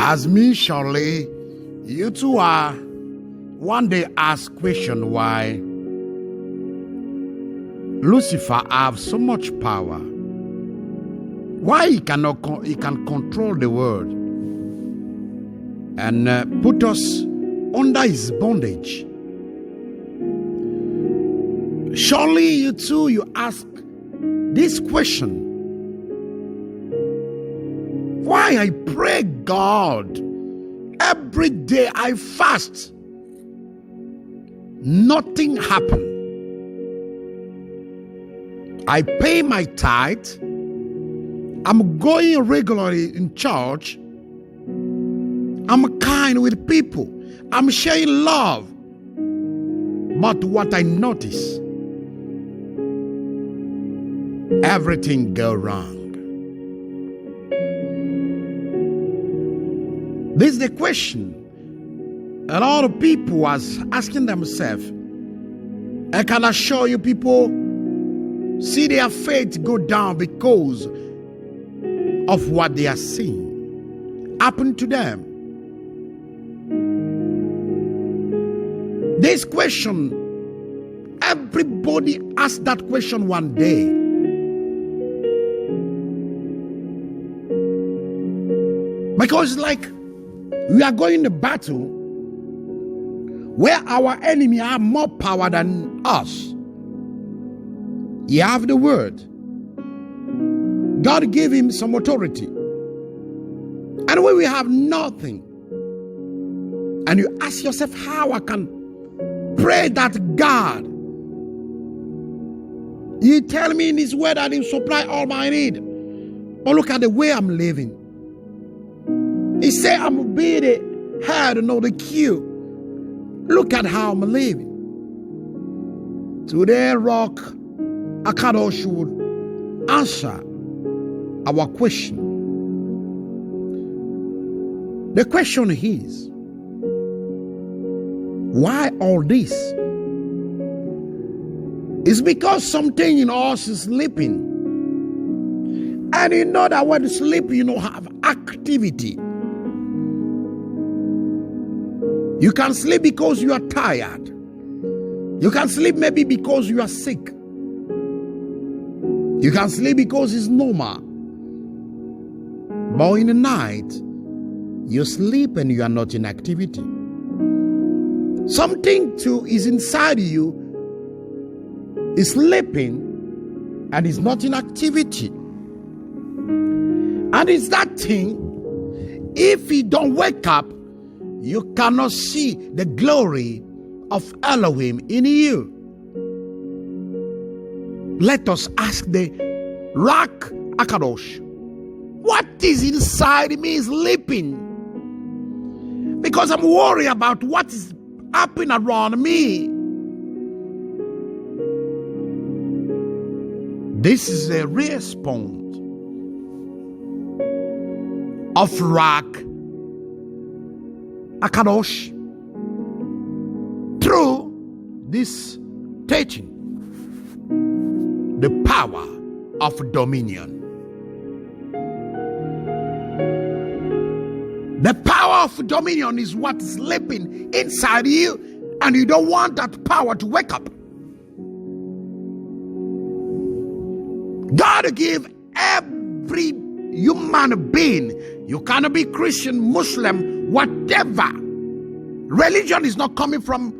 As me, surely, you too are one day ask question why Lucifer have so much power. Why he can control the world and put us under his bondage. Surely you too, you ask this question. Why I pray God every day, I fast, nothing happen. I pay my tithe, I'm going regularly in church, I'm kind with people, I'm sharing love. But what I notice, everything go wrong. This is the question a lot of people was asking themselves. I can assure you, people see their faith go down because of what they are seeing happen to them. This question, everybody asked that question one day. Because like we are going to battle where our enemy have more power than us. You have the word. God gave him some authority. And when we have nothing, and you ask yourself how I can pray that God, he tell me in his word that he will supply all my need. But look at the way I'm living. He said I'm going to be the head, not the queue. Look at how I'm living. Today, Rock Akadosh would answer our question. The question is, why all this? It's because something in us is sleeping. And you know that when you sleep, you don't have activity. You can sleep because you are tired. You can sleep maybe because you are sick. You can sleep because it's normal. But in the night, you sleep and you are not in activity. Something too is inside you, is sleeping and is not in activity. And it's that thing, if you don't wake up, you cannot see the glory of Elohim in you. Let us ask the Rock Akadosh, what is inside me is sleeping? Because I'm worried about what is happening around me. This is a response of Rock Akadosh through this teaching, the power of dominion. The power of dominion is what is sleeping inside you, and you don't want that power to wake up. God gave every human being, you cannot be Christian, Muslim, whatever. Religion is not coming from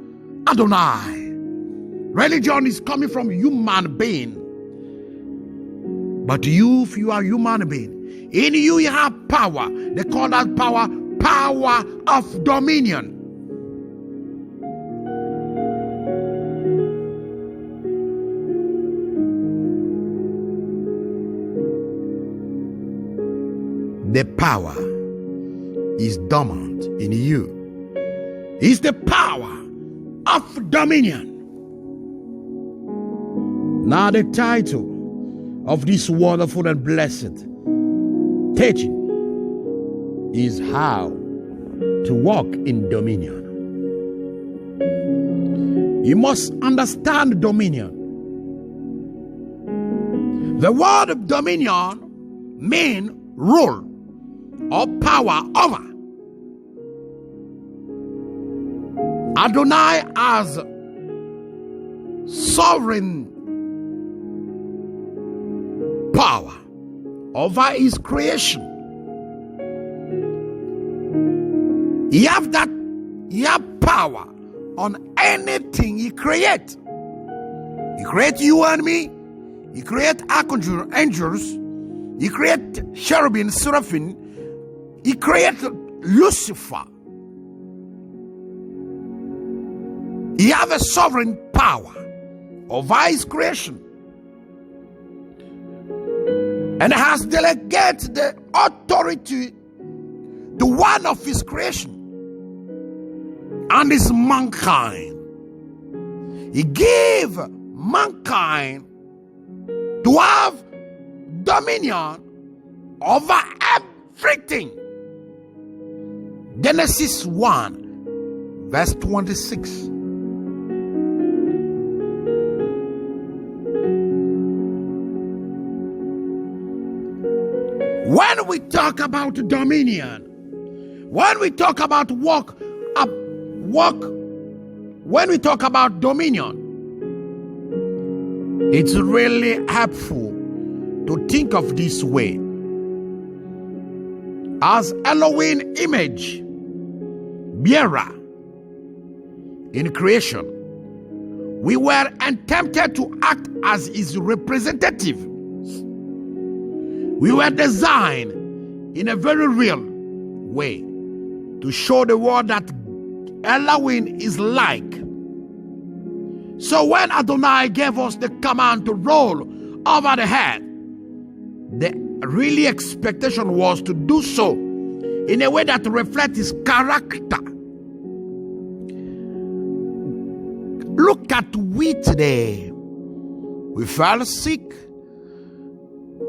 Adonai. Religion is coming from human being. But you, if you are human being, in you you have power. They call that power, power of dominion. The power is dormant in you. It's the power of dominion. Now the title of this wonderful and blessed teaching is how to walk in dominion. You must understand dominion. The word of dominion means rule or power over. Adonai has sovereign power over his creation. He have power on anything he create. He create you and me. He create archangels, angels. He create cherubim, seraphim. He create Lucifer. He have a sovereign power over his creation, and has delegated the authority to one of his creation, and is mankind. He gave mankind to have dominion over everything. Genesis 1 verse 26. When we talk about dominion, when we talk about when we talk about dominion, it's really helpful to think of this way. As Elohim image bearer in creation, we were attempted to act as his representative. We were designed in a very real way to show the world that Elohim is like. So when Adonai gave us the command to roll over the head, the really expectation was to do so in a way that reflects his character. Look at we today. We fell sick.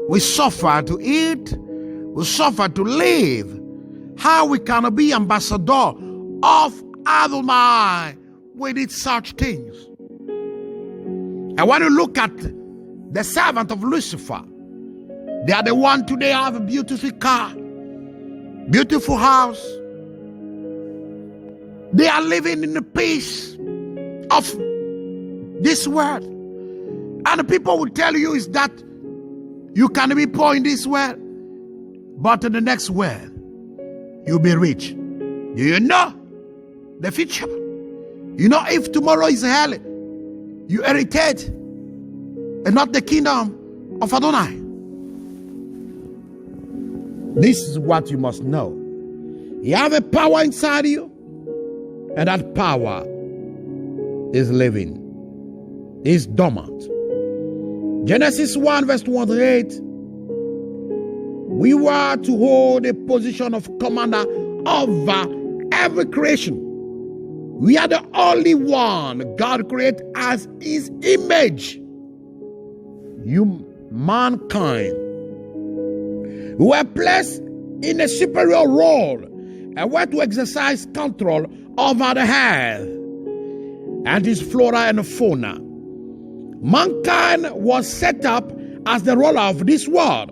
We suffer to eat. We suffer to live. How we can be ambassador of Adonai with such things? And when you look at the servant of Lucifer, they are the one today have a beautiful car, beautiful house. They are living in the peace of this world. And the people will tell you is that you can be poor in this world, but in the next world, you'll be rich. Do you know the future? You know, if tomorrow is hell, you inherit and not the kingdom of Adonai. This is what you must know. You have a power inside you, and that power is living, is dormant. Genesis 1 verse 28. We were to hold a position of commander over every creation. We are the only one God created as his image. You, mankind, were placed in a superior role and were to exercise control over the earth and its flora and fauna. Mankind was set up as the ruler of this world.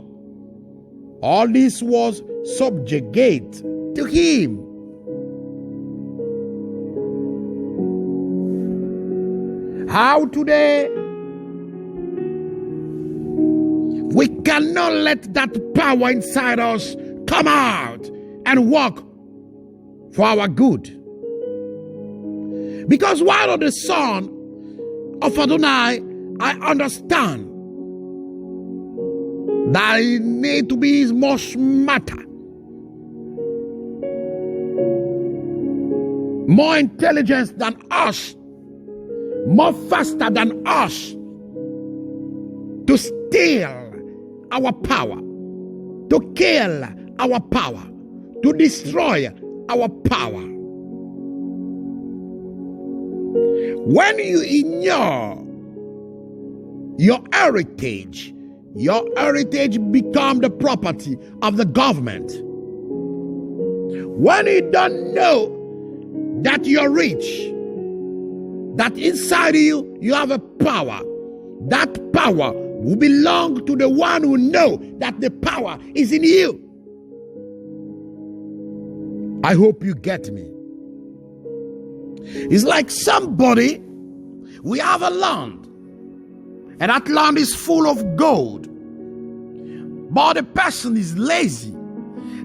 All this was subjugate to him. How today we cannot let that power inside us come out and work for our good. Because while the Son of Adonai, I understand that it need to be much smarter, more intelligent than us, more faster than us, to steal our power, to kill our power, to destroy our power. When you ignore your heritage become the property of the government. When you don't know that you're rich, that inside you have a power, that power will belong to the one who know that the power is in you. I hope you get me. It's like somebody, we have a land, and that land is full of gold, but the person is lazy.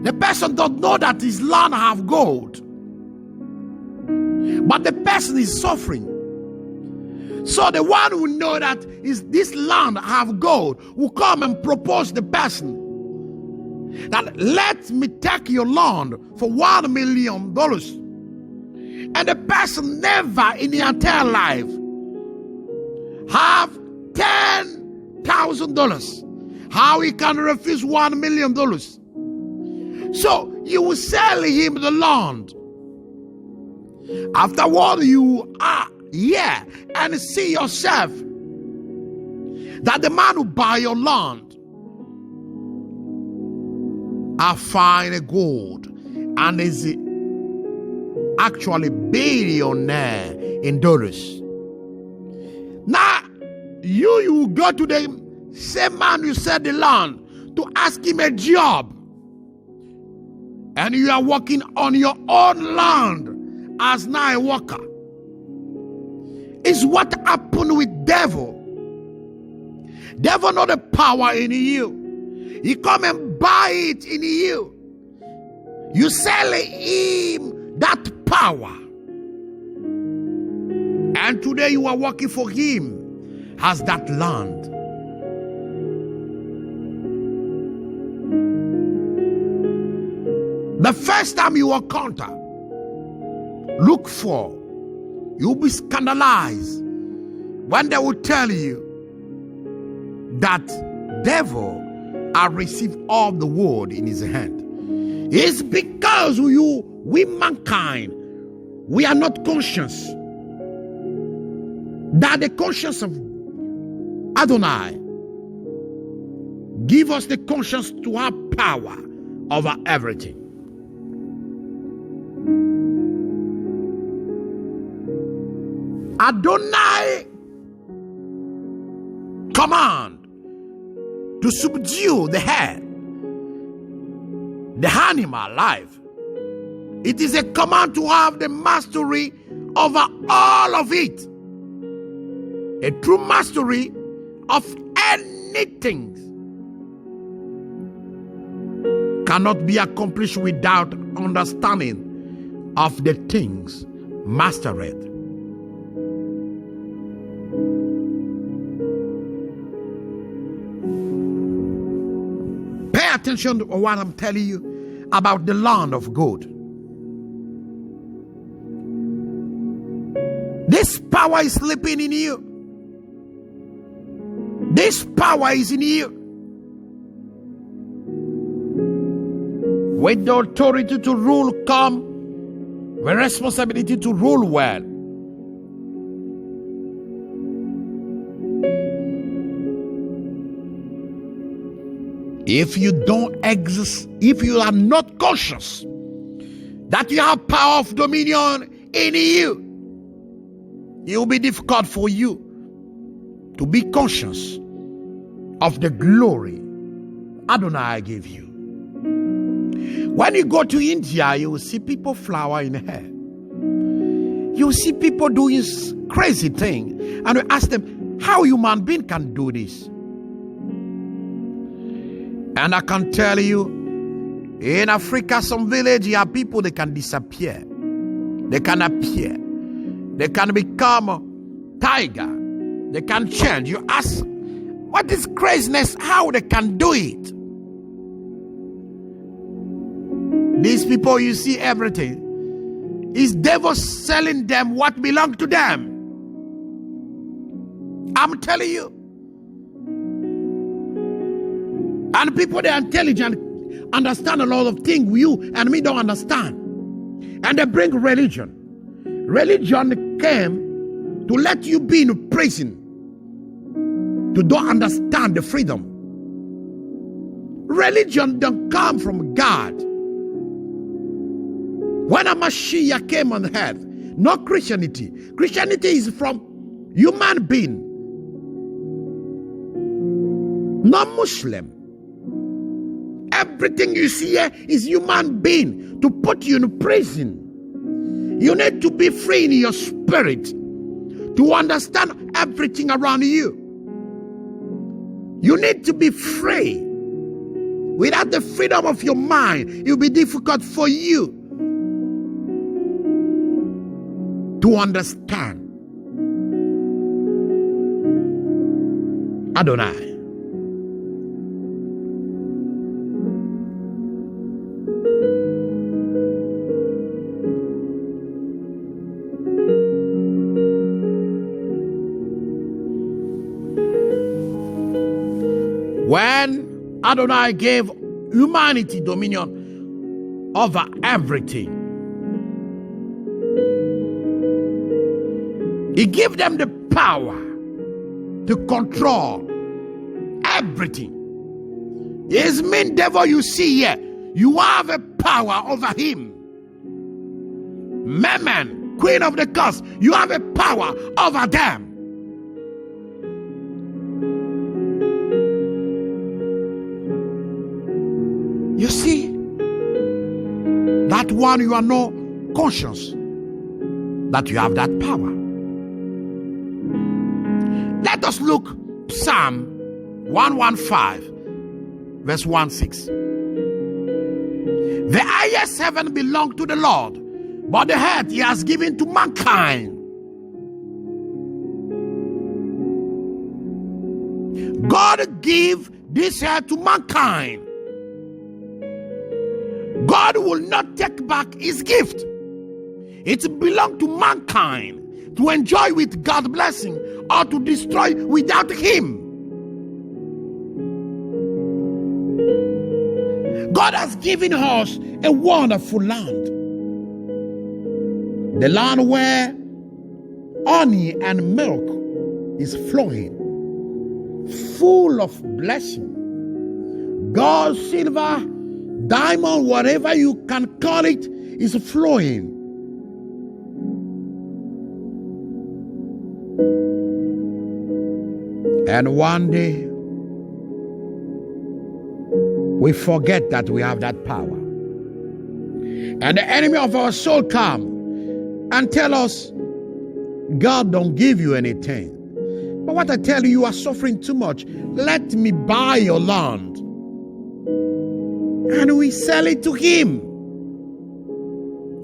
The person don't know that his land have gold, but the person is suffering. So the one who know that is this land have gold will come and propose the person that let me take your land for $1 million. And the person never in the entire life have $10,000. How he can refuse $1 million? So you will sell him the land. Afterward, you are here and see yourself that the man who buy your land are find gold and is actually billionaire in dollars. Now you go to the same man who sell the land to ask him a job, and you are working on your own land as now a worker. It's what happened with devil. Devil know the power in you. He come and buy it in you. You sell him that power. And today you are working for him as that land. The first time you encounter, look for, you'll be scandalized when they will tell you that devil has received all the world in his hand. It's because we mankind, we are not conscious that the conscience of Adonai give us the conscience to have power over everything. Adonai command to subdue the head, the animal life. It is a command to have the mastery over all of it. A true mastery of anything cannot be accomplished without understanding of the things mastered. Pay attention to what I'm telling you about the land of God. This power is sleeping in you. This power is in you. With the authority to rule come the responsibility to rule well. If you don't exist, if you are not conscious that you have power of dominion in you, it will be difficult for you to be conscious of the glory Adonai gave you. When you go to India, you will see people flower in hair. You will see people doing crazy things, and you ask them, how human being can do this? And I can tell you, in Africa, some village, you have people, they can disappear. They can appear. They can become tiger. They can change. You ask, what is craziness? How they can do it? These people, you see everything. Is devil selling them what belongs to them? I'm telling you. And people, they are intelligent, understand a lot of things you and me don't understand. And they bring religion. Religion came to let you be in prison, to don't understand the freedom. Religion don't come from God. When a Mashiach came on earth, not Christianity. Christianity is from human being, not Muslim. Everything you see here is human being to put you in prison. You need to be free in your spirit to understand everything around you. You need to be free. Without the freedom of your mind, it will be difficult for you to understand. Adonai. When Adonai gave humanity dominion over everything, He gave them the power to control everything. His main devil you see here, you have a power over him. Merman, queen of the curse, you have a power over them. You see, that one you are not conscious that you have that power. Let us look Psalm 115, verse 16. The highest heaven belongs to the Lord, but the earth He has given to mankind. God gave this earth to mankind. God will not take back His gift. It belongs to mankind to enjoy with God's blessing or to destroy without Him. God has given us a wonderful land. The land where honey and milk is flowing, full of blessing. Gold, silver, diamond, whatever you can call it, is flowing. And one day, we forget that we have that power. And the enemy of our soul come and tell us, God don't give you anything. But what I tell you, you are suffering too much. Let me buy your land. And we sell it to him.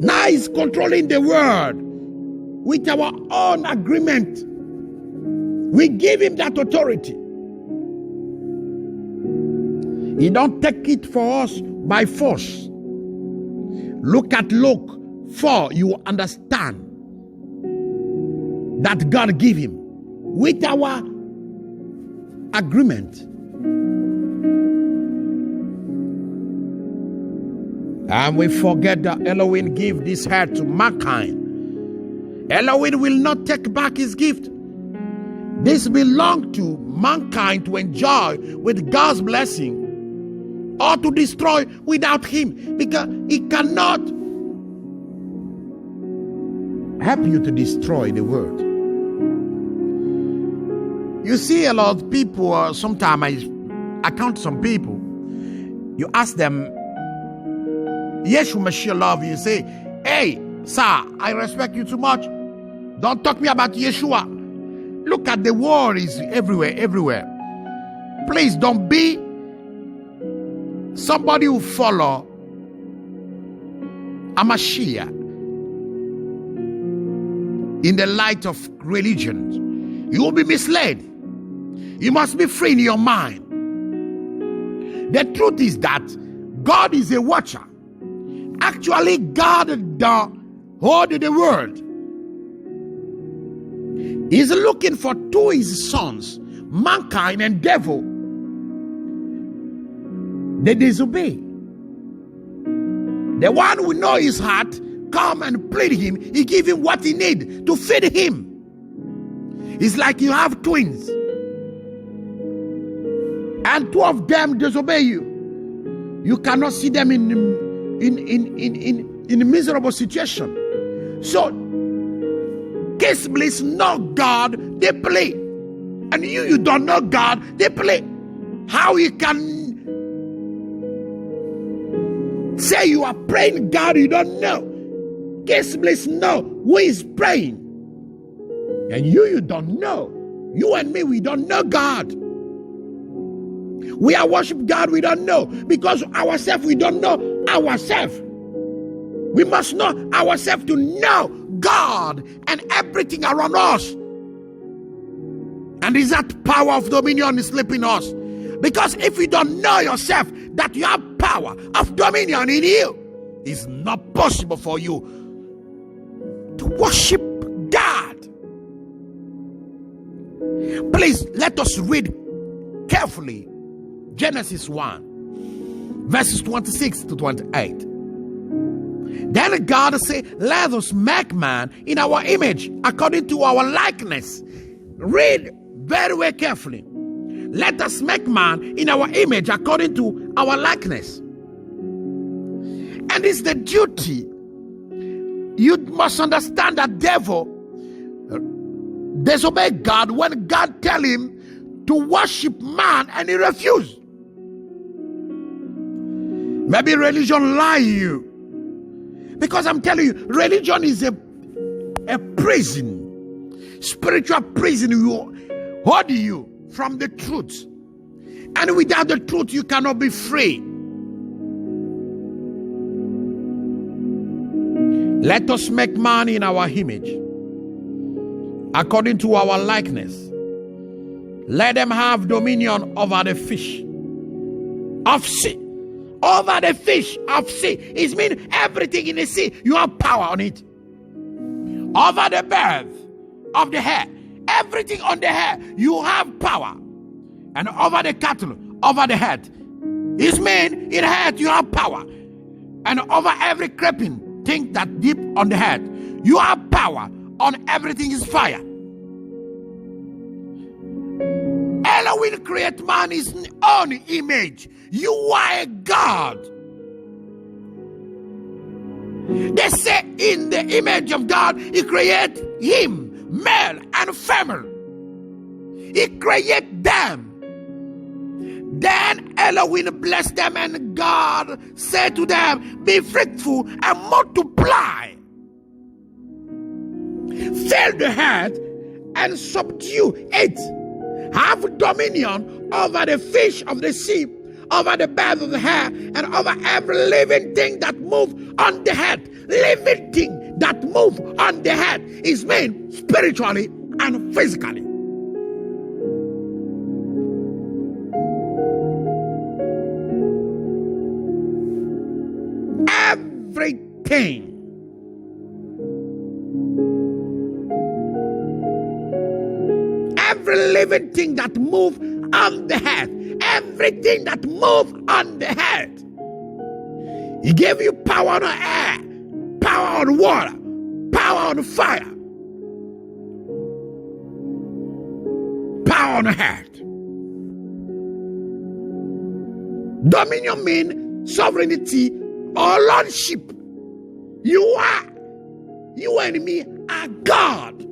Now he's controlling the world with our own agreement. We give him that authority. He don't take it for us by force. Look at Luke 4, you understand that God gave him with our agreement. And we forget that Elohim gave this earth to mankind. Elohim will not take back his gift. This belongs to mankind to enjoy with God's blessing or to destroy without him, because he cannot help you to destroy the world. You see a lot of people, sometimes I count some people, you ask them, Yeshua Mashiach love you, say, hey, sir, I respect you too much. Don't talk me about Yeshua. Look at the war is everywhere. Please don't be somebody who follow a Mashiach in the light of religion. You will be misled. You must be free in your mind. The truth is that God is a watcher. Actually, God hold the world. He's looking for two of his sons, mankind and devil. They disobey. The one who know his heart come and plead him. He give him what he need to feed him. It's like you have twins, and two of them disobey you. You cannot see them in a miserable situation. So case bliss know God, they play. And you don't know God, they play. How you can say you are praying God you don't know? kiss, please know who is praying. And you don't know. You and me, we don't know God. We are worship God, we don't know. Because ourselves, we don't know ourselves. We must know ourselves to know God and everything around us. And is that power of dominion is sleeping us? Because if you don't know yourself that you have power of dominion in you, it's not possible for you to worship God. Please let us read carefully Genesis 1 verses 26 to 28. Then God said, let us make man in our image according to our likeness. Read very, very carefully. Let us make man in our image according to our likeness. And it's the duty. You must understand that devil disobeyed God when God tell him to worship man and he refused. Maybe religion lie you. Because I'm telling you, religion is a prison. Spiritual prison will hold you from the truth. And without the truth, you cannot be free. Let us make man in our image, according to our likeness. Let them have dominion over the fish of sea. Over the fish of sea. It means everything in the sea, you have power on it. Over the bird of the hair, everything on the hair, you have power. And over the cattle, over the head, it means in the head you have power. And over every creeping thing that deep on the head, you have power. On everything is fire. Elohim create man his own image. You are a God. They say in the image of God, he create him, male and female. He create them. Then Elohim blessed them, and God said to them, be fruitful and multiply. Fill the earth and subdue it. Have dominion over the fish of the sea, over the birds of the air, and over every living thing that moves on the earth. Living thing that moves on the earth is made spiritually and physically. Everything. Every living thing that moves on the earth. Everything that moves on the earth. He gave you power on air, power on water, power on fire, power on earth. Dominion means sovereignty or lordship. You and me are God.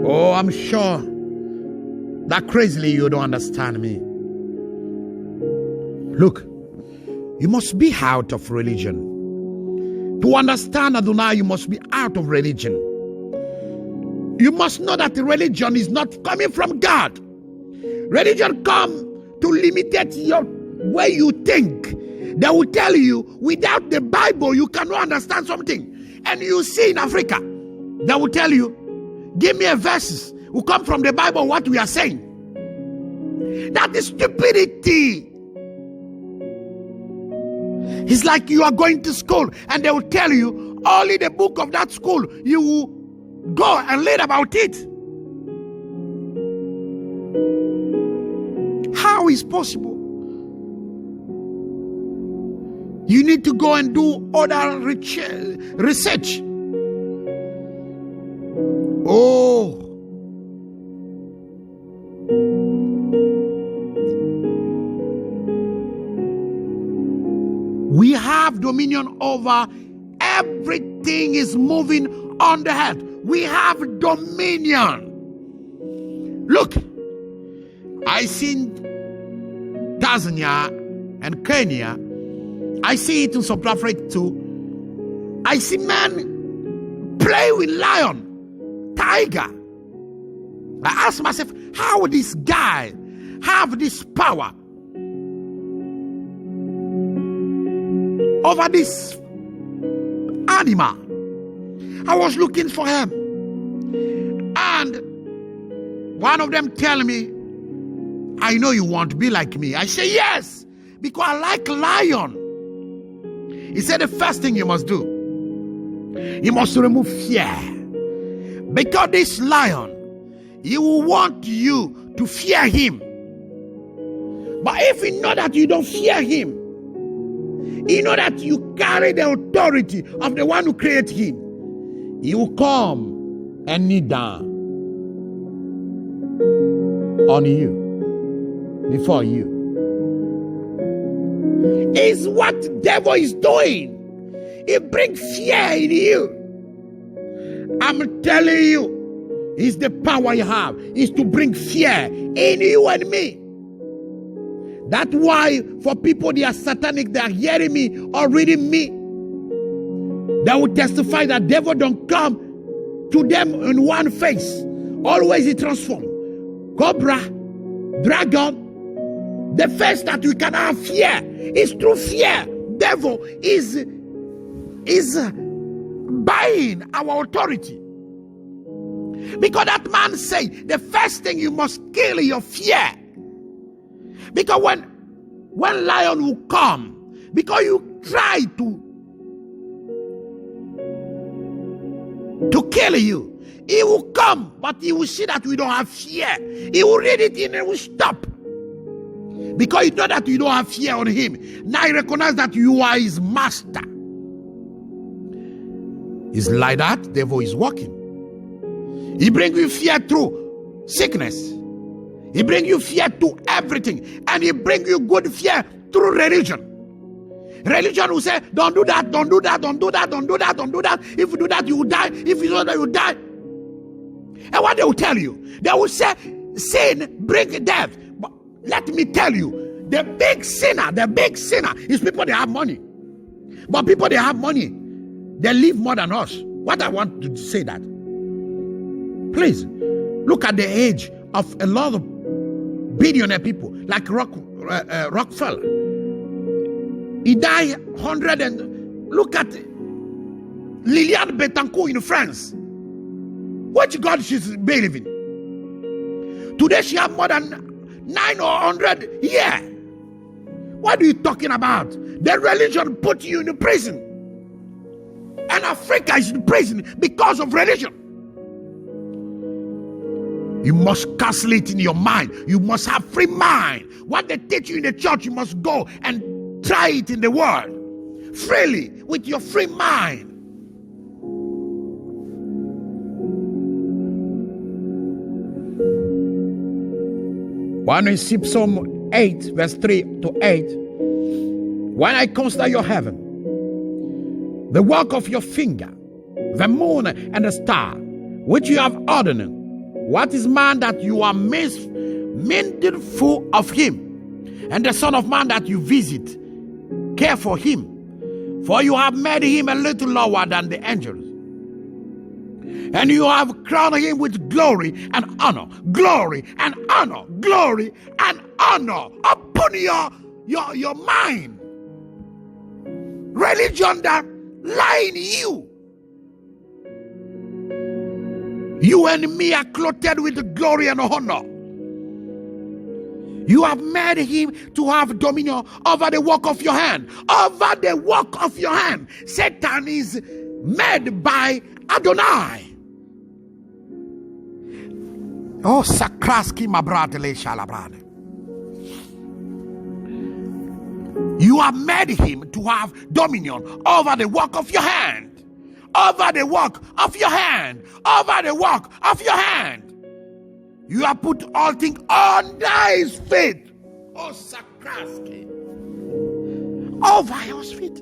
Oh, I'm sure that crazily you don't understand me. Look, you must be out of religion. To understand Adonai, you must be out of religion. You must know that the religion is not coming from God. Religion comes to limitate your way you think. They will tell you, without the Bible, you cannot understand something. And you see in Africa, they will tell you, give me a verse who come from the Bible what we are saying. That is stupidity. It's like you are going to school and they will tell you only the book of that school. You will go and read about it. How is possible? You need to go and do other research. Oh, we have dominion over everything is moving on the earth. We have dominion. Look, I seen Tanzania and Kenya. I see it in South Africa too. I see men play with lion, tiger. I ask myself, how would this guy have this power over this animal? I was looking for him, and one of them tell me, I know you want to be like me. I say yes, because I like lion. He said the first thing you must do, you must remove fear, because this lion, he will want you to fear him. But if you know that you don't fear him, you know that you carry the authority of the one who created him, he will come and kneel down on you, before you. It's what the devil is doing. He brings fear in you. I'm telling you, it's the power you have, is to bring fear in you and me. That's why for people, they are satanic, they are hearing me or reading me, they will testify that devil don't come to them in one face. Always he transforms. Cobra, dragon. The face that we can have fear is through fear. Devil is buying our authority. Because that man say, the first thing you must kill your fear. Because when lion will come, because you try to kill you, he will come, but he will see that we don't have fear. He will read it and it will stop. Because you know that you don't have fear on him. Now he recognizes that you are his master. It's like that, devil is working. He brings you fear through sickness. He brings you fear to everything. And he brings you good fear through religion. Religion will say, don't do that, don't do that, don't do that, don't do that, don't do that. If you do that, you will die. If you do that, you will die. And what they will tell you? They will say, sin brings death. But let me tell you, the big sinner is people that have money. But people that have money, they live more than us. What I want to say that, please, look at the age of a lot of billionaire people, like Rockefeller. He died 100 and look at Liliane Bettencourt in France. Which God she's believing? Today she have more than 900 years. What are you talking about? The religion put you in prison. And Africa is in prison because of religion. You must cancel it in your mind. You must have free mind. What they teach you in the church, you must go and try it in the world. Freely, with your free mind. When we see Psalm 8, verse 3 to 8, when I consider your heaven, the work of your finger, the moon and the star, which you have ordained, what is man that you are mindful of him, and the Son of Man that you visit, care for him? For you have made him a little lower than the angels, and you have crowned him with glory and honor, glory and honor, glory and honor upon your mind. Religion that lie in you. You and me are clothed with glory and honor. You have made him to have dominion over the work of your hand. Over the work of your hand. Satan is made by Adonai. Oh, sakraski mabradele shalabrade. You have made him to have dominion over the work of your hand. Over the work of your hand. Over the work of your hand. You have put all things under his feet. Oh, sakraski. Over his feet.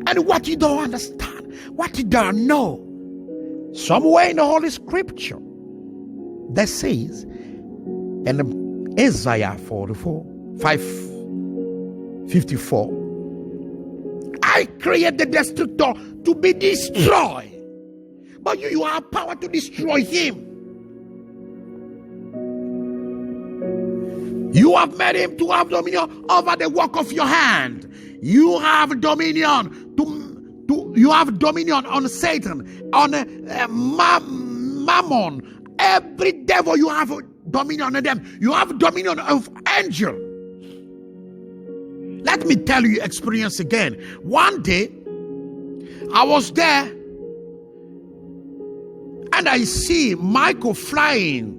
And what you don't understand, what you don't know, somewhere in the Holy Scripture, that says in Isaiah 44, 5:54. I create the destructor to be destroyed. But you have power to destroy him. You have made him to have dominion over the work of your hand. You have dominion you have dominion on Satan, on Mammon. Every devil you have dominion on them. You have dominion of angel. Let me tell you experience again. One day, I was there and I see Michael flying.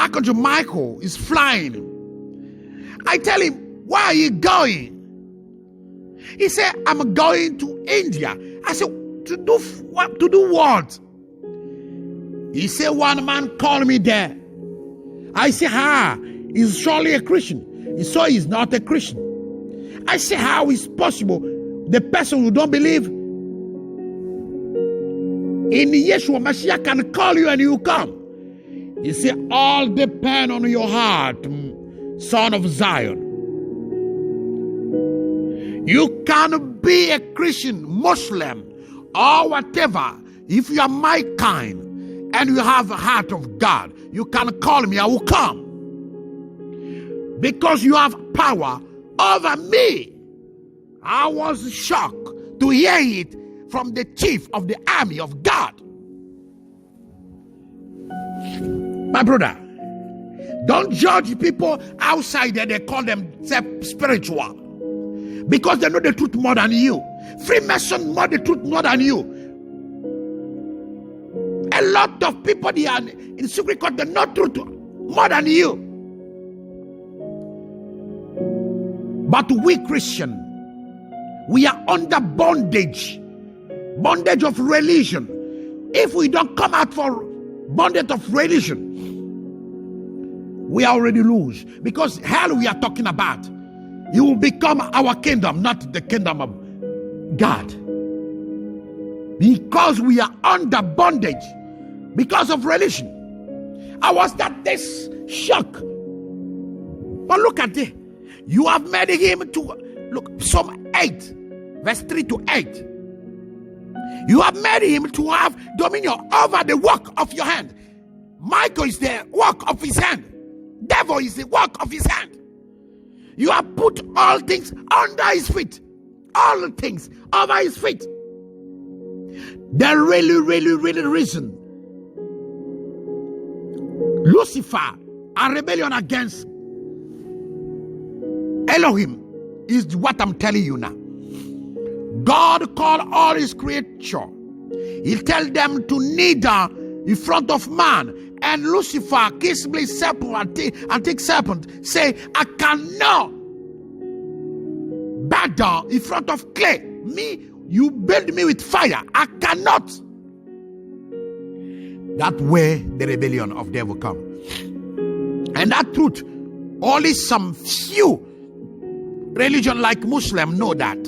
Archangel Michael is flying. I tell him, where are you going? He said, I'm going to India. I said, to do what? He said, one man called me there. I said, he's surely a Christian. He saw he's not a Christian. I said, how is possible? The person who don't believe in Yeshua Mashiach can call you and you come. He said, all depend on your heart, son of Zion. You can be a Christian, Muslim, or whatever. If you are my kind and you have a heart of God, you can call me, I will come. Because you have power over me. I was shocked to hear it from the chief of the army of God. My brother, don't judge people outside there. They call themselves spiritual because they know the truth more than you. Freemason know the truth more than you. A lot of people they are in secret court, they know truth more than you. But we Christians, we are under bondage of religion. If we don't come out for bondage of religion, we already lose. Because hell we are talking about, you will become our kingdom, not the kingdom of God. Because we are under bondage because of religion. I was that this shock. But look at it. You have made him to, look, Psalm 8, verse 3 to 8. You have made him to have dominion over the work of your hand. Michael is the work of his hand. Devil is the work of his hand. You have put all things under his feet. All things over his feet. The really reason Lucifer, a rebellion against Elohim, is what I'm telling you now. God called all his creature. He tell them to kneel down in front of man. And Lucifer, kissingly serpent, antique serpent, say, I cannot bow down in front of clay. Me, you build me with fire. I cannot. That way the rebellion of devil come. And that truth, only some few religion like Muslim know that.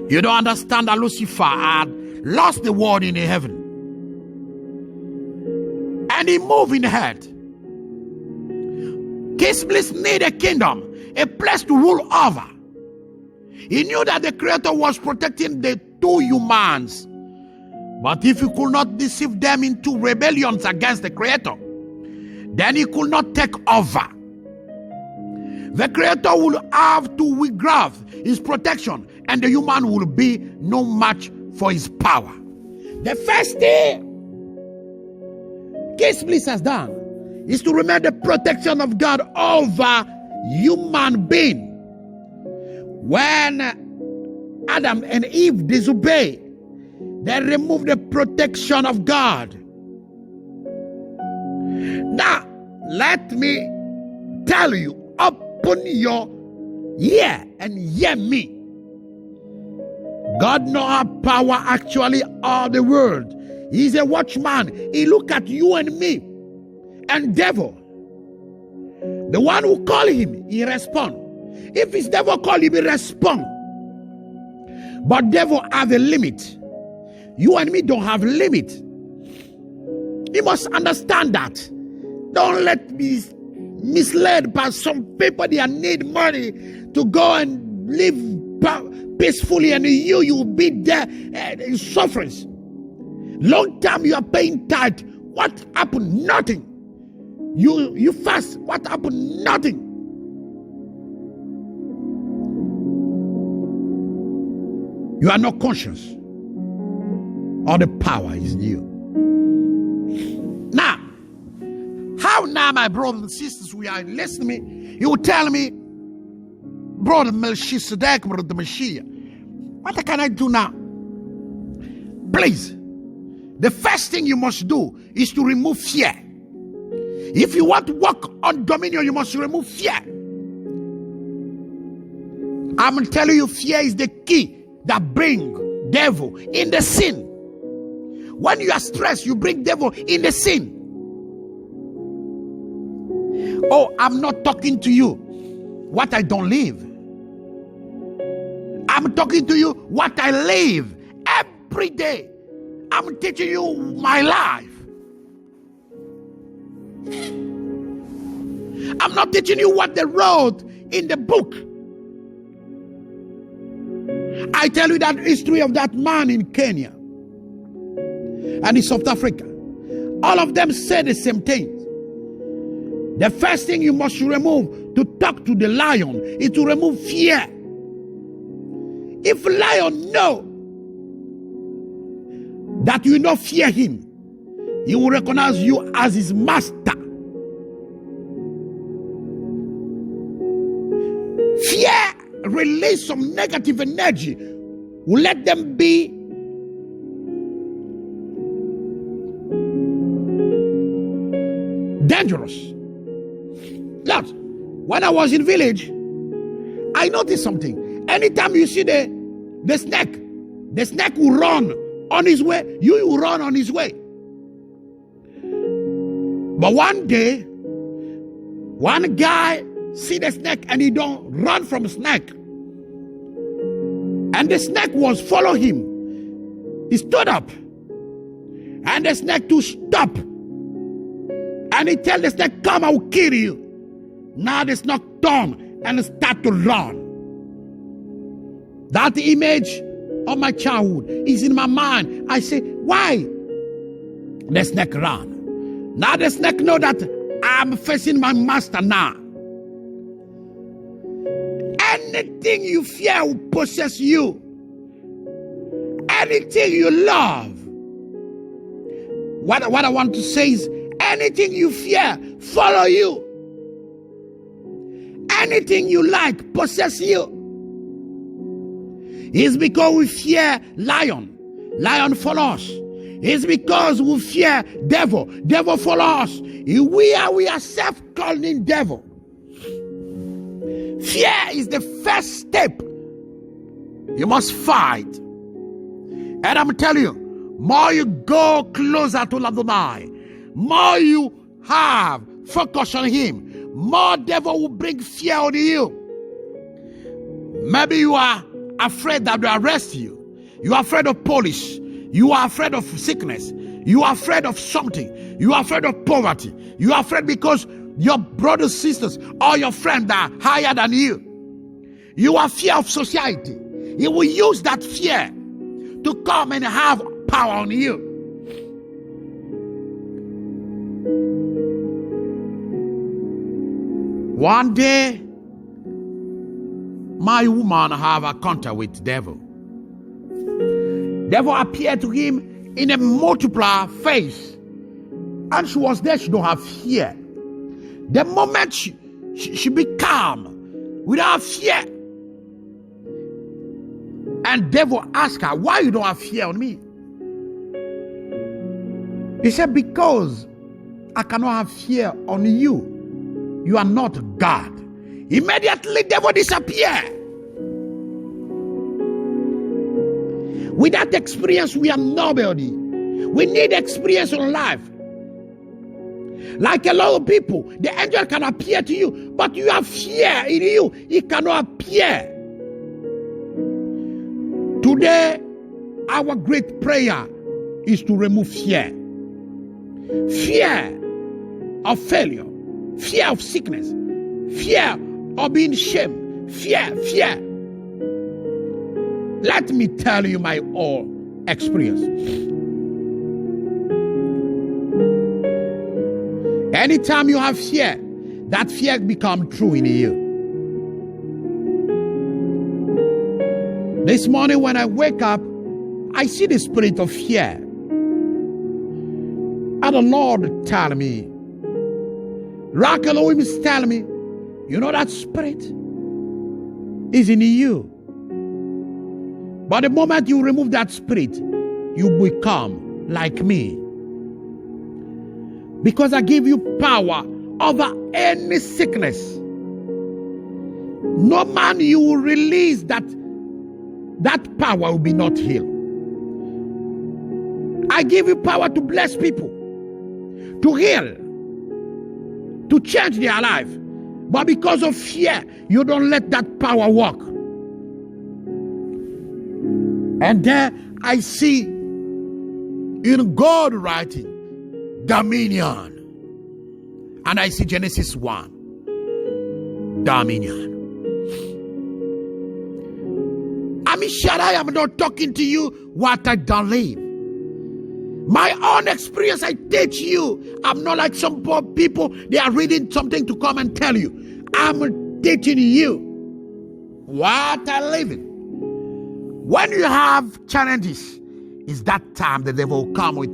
You don't understand that Lucifer had lost the world in the heaven. And he moved in the earth. His bliss need a kingdom, a place to rule over. He knew that the Creator was protecting the two humans. But if he could not deceive them into rebellions against the Creator, then he could not take over. The Creator will have to withdraw his protection, and the human will be no match for his power. The first thing Case Bliss has done is to remember the protection of God over human being. When Adam and Eve disobeyed, they removed the protection of God. Now, let me tell you, open your ear and hear me. God knows how power actually all the world. He's a watchman. He look at you and me. And devil, the one who call him, he respond. If his devil call him, he respond. But devil have a limit. You and me don't have limit. You must understand that. Don't let me misled by some people that need money to go and live peacefully, and you will be there in sufferings. Long time you are paying tithe. What happened? Nothing. You fast. What happened? Nothing. You are not conscious. All the power is in you. Now, how now, my brothers and sisters, we are listening to me, you will tell me, brother Melchizedek, brother Mashiach, what can I do now? Please, the first thing you must do is to remove fear. If you want to walk on dominion, you must remove fear. I'm telling you, fear is the key that brings devil in the sin. When you are stressed, you bring devil in the sin. Oh, I'm not talking to you what I don't live. I'm talking to you what I live every day. I'm teaching you my life. I'm not teaching you what they wrote in the book. I tell you that history of that man in Kenya and in South Africa. All of them say the same thing. The first thing you must remove to talk to the lion is to remove fear. If lion know that you not fear him, he will recognize you as his master. Fear release some negative energy, will let them be dangerous. Look, when I was in village, I noticed something. Anytime you see the snake will run on his way, you will run on his way. But one day, one guy see the snake and he don't run from the snake. And the snake was follow him. He stood up. And the snake to stop. And he tell the snake, come, I will kill you. Now the snake turn and start to run. That image of my childhood is in my mind. I say, why? The snake ran. Now the snake know that I'm facing my master now. Anything you fear will possess you. Anything you love. What I want to say is, anything you fear follow you. Anything you like possess you. It's because we fear lion. Lion follow us. It's because we fear devil. Devil follow us. We are self-calling devil. Fear is the first step. You must fight. And I'm telling you, more you go closer to Adonai, more you have focus on him, more devil will bring fear on you. Maybe you are afraid that they arrest you. You are afraid of police. You are afraid of sickness. You are afraid of something. You are afraid of poverty. You are afraid because your brothers, sisters, or your friends are higher than you. You are fear of society. He will use that fear to come and have power on you. One day, my woman have a contact with devil. Devil appeared to him in a multiple face. And she was there, she don't have fear. The moment she be calm, without fear. And devil asked her, why you don't have fear on me? He said, because I cannot have fear on you. You are not God. Immediately devil disappeared. With that experience, we are nobody. We need experience in life. Like a lot of people, the angel can appear to you, but you have fear in you. It cannot appear. Today, our great prayer is to remove fear. fear of failure, fear of sickness, fear of being shamed, fear. Let me tell you my own experience. Anytime you have fear, that fear becomes true in you. This morning when I wake up, I see the spirit of fear. And the Lord tell me, Rock Elohim is telling me, you know that spirit is in you. But the moment you remove that spirit, you become like me. Because I give you power over any sickness. No man you will release that power will be not healed. I give you power to bless people, to heal, to change their life. But because of fear, you don't let that power work. And there I see in God writing, dominion. And I see Genesis 1, dominion. I am not talking to you what I don't live. My own experience I teach you. I'm not like some poor people. They are reading something to come and tell you. I'm teaching you what I live in. When you have challenges, it's that time the devil will come with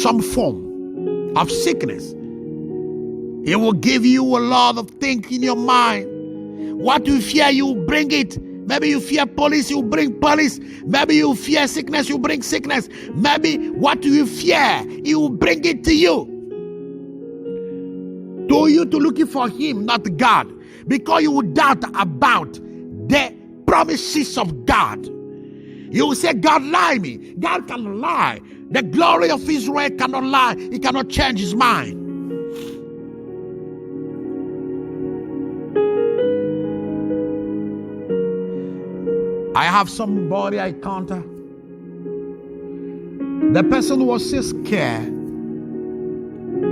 some form of sickness. He will give you a lot of things in your mind. What you fear, you bring it. Maybe you fear police, you bring police. Maybe you fear sickness, you bring sickness. Maybe what you fear, he will bring it to you. To you to looking for him, not God. Because you will doubt about the promises of God. You will say, God lie me. God cannot lie. The glory of Israel cannot lie. He cannot change his mind. I have somebody I encounter. The person was so scared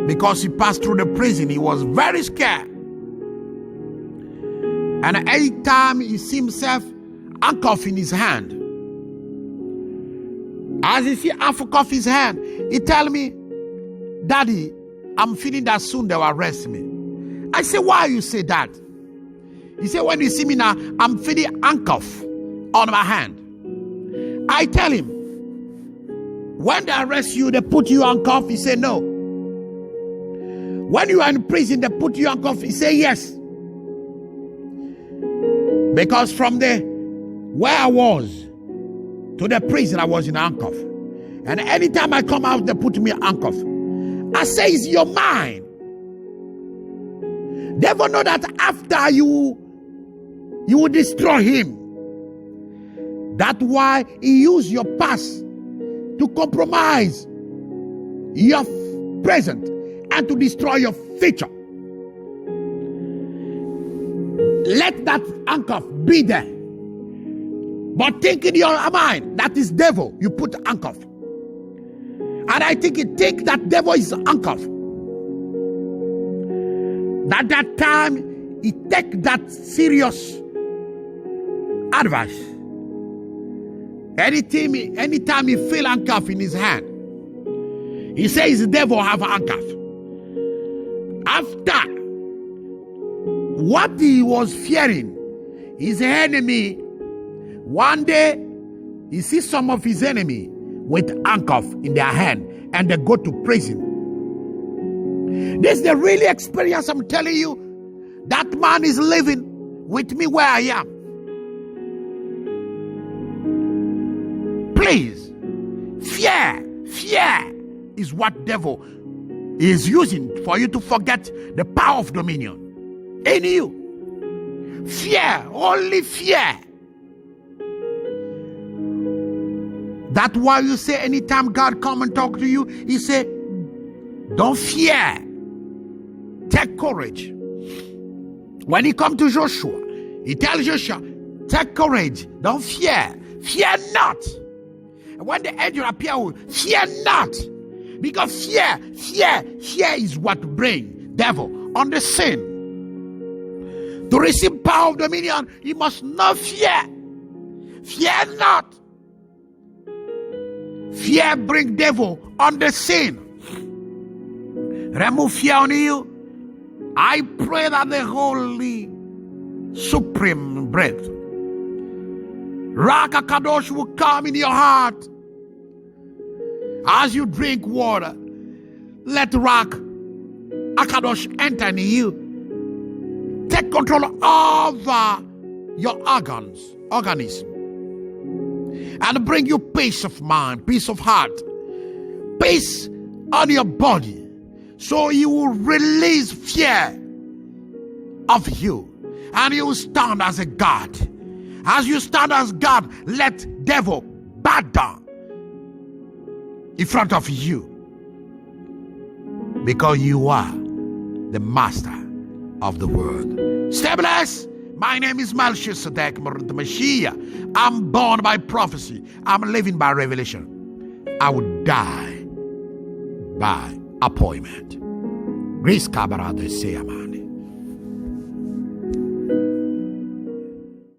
because he passed through the prison. He was very scared. And every time he see himself handcuff in his hand. As he see handcuff in his hand, he tell me, Daddy, I'm feeling that soon they will arrest me. I say, why you say that? He said, when you see me now, I'm feeling handcuff on my hand. I tell him, when they arrest you, they put you on cuff. He say no. When you are in prison, they put you on cuff. He say yes. Because from the where I was to the prison, I was in handcuff. And anytime I come out, they put me in handcuff. I say, it's your mind. They will know that after you will destroy him. That's why he used your past to compromise your present and to destroy your future. Let that handcuff be there. But think in your mind, that is devil. You put handcuff. And I think you think that devil is handcuff. At that time, he take that serious advice. Anytime he feel handcuff in his hand, he says the devil have a handcuff. After what he was fearing, his enemy, one day he sees some of his enemy with handcuff in their hand and they go to prison. This is the really experience I'm telling you. That man is living with me where I am. Please, fear is what devil is using for you to forget the power of dominion in you. Fear, only fear. That's why you say anytime God come and talk to you, he say, don't fear. Take courage. When he come to Joshua, he tells Joshua, take courage. Don't fear. Fear not. And when the angel appears, fear not. Because fear is what brings devil on the scene. To receive power of dominion, you must not fear. Fear not. Fear brings devil on the scene. Remove fear on you. I pray that the Holy Supreme Breath, Raka Kadosh, will come in your heart. As you drink water, let Rak Akadosh enter in you. Take control over your organism, and bring you peace of mind, peace of heart, peace on your body, so you will release fear of you, and you will stand as a God. As you stand as God, let devil bow down in front of you, because you are the master of the world. Stay blessed. My name is Melchizedek, the Mashiach. I'm born by prophecy. I'm living by revelation. I will die by appointment. Grace Kabara de Seaman.